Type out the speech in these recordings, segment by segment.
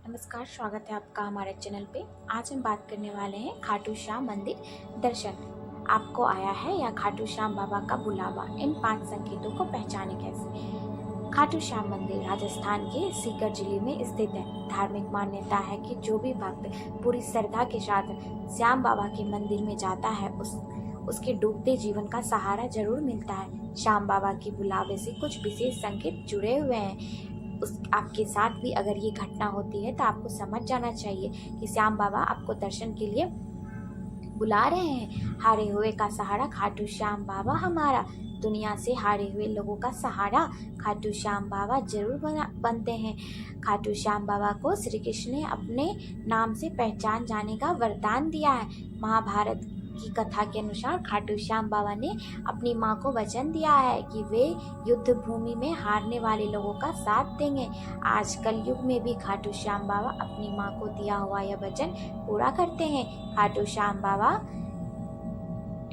नमस्कार, स्वागत है आपका हमारे चैनल पे। आज हम बात करने वाले हैं खाटू श्याम मंदिर दर्शन आपको आया है या खाटू श्याम बाबा का बुलावा। इन 5 संकेतों को पहचाने कैसे। खाटू श्याम मंदिर राजस्थान के सीकर जिले में स्थित है। धार्मिक मान्यता है कि जो भी भक्त पूरी श्रद्धा के साथ श्याम बाबा के मंदिर में जाता है उसके डूबते जीवन का सहारा जरूर मिलता है। श्याम बाबा के बुलावे से कुछ विशेष संकेत जुड़े हुए हैं। आपके साथ भी अगर ये घटना होती है तो आपको समझ जाना चाहिए कि श्याम बाबा आपको दर्शन के लिए बुला रहे हैं। हारे हुए का सहारा खाटू श्याम बाबा हमारा। दुनिया से हारे हुए लोगों का सहारा खाटू श्याम बाबा जरूर बनते हैं। खाटू श्याम बाबा को श्री कृष्ण ने अपने नाम से पहचान जाने का वरदान दिया है। महाभारत की कथा के अनुसार खाटू श्याम बाबा ने अपनी मां को वचन दिया है कि वे युद्ध भूमि में हारने वाले लोगों का साथ देंगे। आज कल युग में भी खाटू श्याम बाबा अपनी मां को दिया हुआ यह वचन पूरा करते हैं। खाटू श्याम बाबा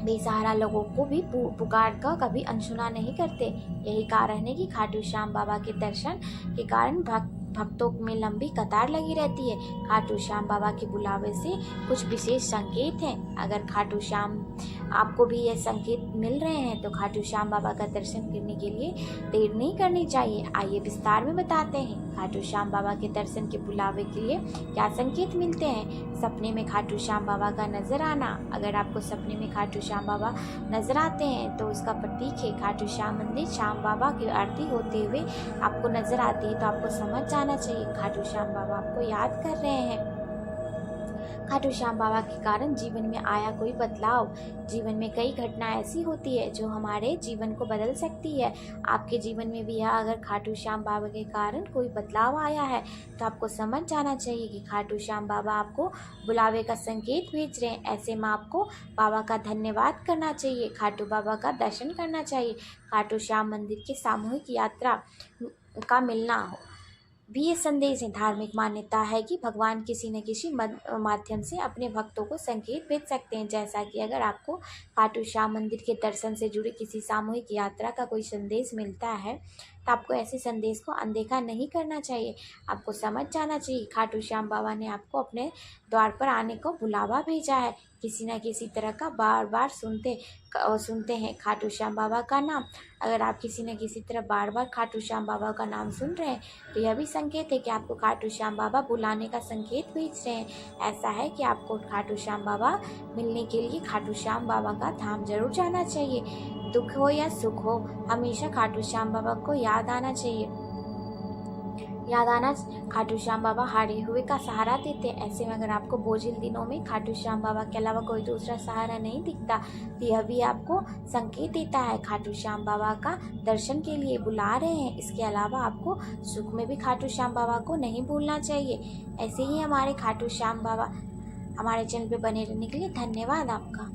बेसहारा लोगों को भी पुकार कर कभी अनसुना नहीं करते। यही कारण है कि खाटू श्याम बाबा के दर्शन के कारण भक्तों में लंबी कतार लगी रहती है। खाटू श्याम बाबा के बुलावे से कुछ विशेष संकेत हैं। अगर खाटू श्याम आपको भी ये संकेत मिल रहे हैं तो खाटू श्याम बाबा का दर्शन करने के लिए देर नहीं करनी चाहिए। आइए विस्तार में बताते हैं खाटू श्याम बाबा के दर्शन के बुलावे के लिए क्या संकेत मिलते हैं। सपने में खाटू श्याम बाबा का नजर आना। अगर आपको सपने में खाटू श्याम बाबा नजर आते हैं तो उसका प्रतीक है खाटू श्याम मंदिर श्याम बाबा की आरती होते हुए आपको नजर आती है तो आपको समझ जाना चाहिए खाटू श्याम बाबा आपको याद कर रहे हैं। खाटू श्याम बाबा के कारण जीवन में आया कोई बदलाव। जीवन में कई घटनाएं ऐसी होती है जो हमारे जीवन को बदल सकती है। आपके जीवन में भी अगर खाटू श्याम बाबा के कारण कोई बदलाव आया है तो आपको समझ जाना चाहिए कि खाटू श्याम बाबा आपको बुलावे का संकेत भेज रहे हैं। ऐसे में आपको बाबा का धन्यवाद करना चाहिए, खाटू बाबा का दर्शन करना चाहिए। खाटू श्याम मंदिर की सामूहिक यात्रा का मिलना हो भी ये संदेश है। धार्मिक मान्यता है कि भगवान किसी न किसी माध्यम से अपने भक्तों को संकेत भेज सकते हैं। जैसा कि अगर आपको खाटू श्याम मंदिर के दर्शन से जुड़ी किसी सामूहिक यात्रा का कोई संदेश मिलता है तो आपको ऐसे संदेश को अनदेखा नहीं करना चाहिए। आपको समझ जाना चाहिए खाटू श्याम बाबा ने आपको अपने द्वार पर आने को बुलावा भेजा है। किसी न किसी तरह का बार बार सुनते हैं खाटू श्याम बाबा का नाम। अगर आप किसी न किसी तरह बार बार खाटू श्याम बाबा का नाम सुन रहे हैं तो यह भी संकेत है कि आपको खाटू श्याम बाबा बुलाने का संकेत भेज रहे हैं। ऐसा है कि आपको खाटू श्याम बाबा मिलने के लिए खाटू श्याम बाबा का धाम जरूर जाना चाहिए। दुख हो या सुख हो हमेशा खाटू श्याम बाबा को याद आना खाटू श्याम बाबा हारे हुए का सहारा देते हैं। ऐसे में अगर आपको बोझिल दिनों में खाटू श्याम बाबा के अलावा कोई दूसरा सहारा नहीं दिखता तो यह भी आपको संकेत देता है खाटू श्याम बाबा का दर्शन के लिए बुला रहे हैं। इसके अलावा आपको सुख में भी खाटू श्याम बाबा को नहीं भूलना चाहिए। ऐसे ही हमारे खाटू श्याम बाबा हमारे चैनल पे बने रहने के लिए धन्यवाद आपका।